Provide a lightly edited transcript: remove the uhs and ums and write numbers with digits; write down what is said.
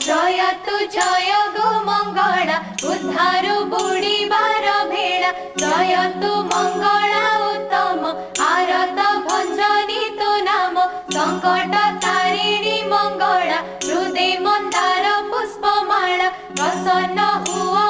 जय गो मंगला उद्धारु बुड़ीबार भेड़ा जय तु मंगला उत्तम आरत भंजनी तु नाम संकट तारिणी मंगला हृदय मंदार पुष्पमाला प्रसन्न हुआ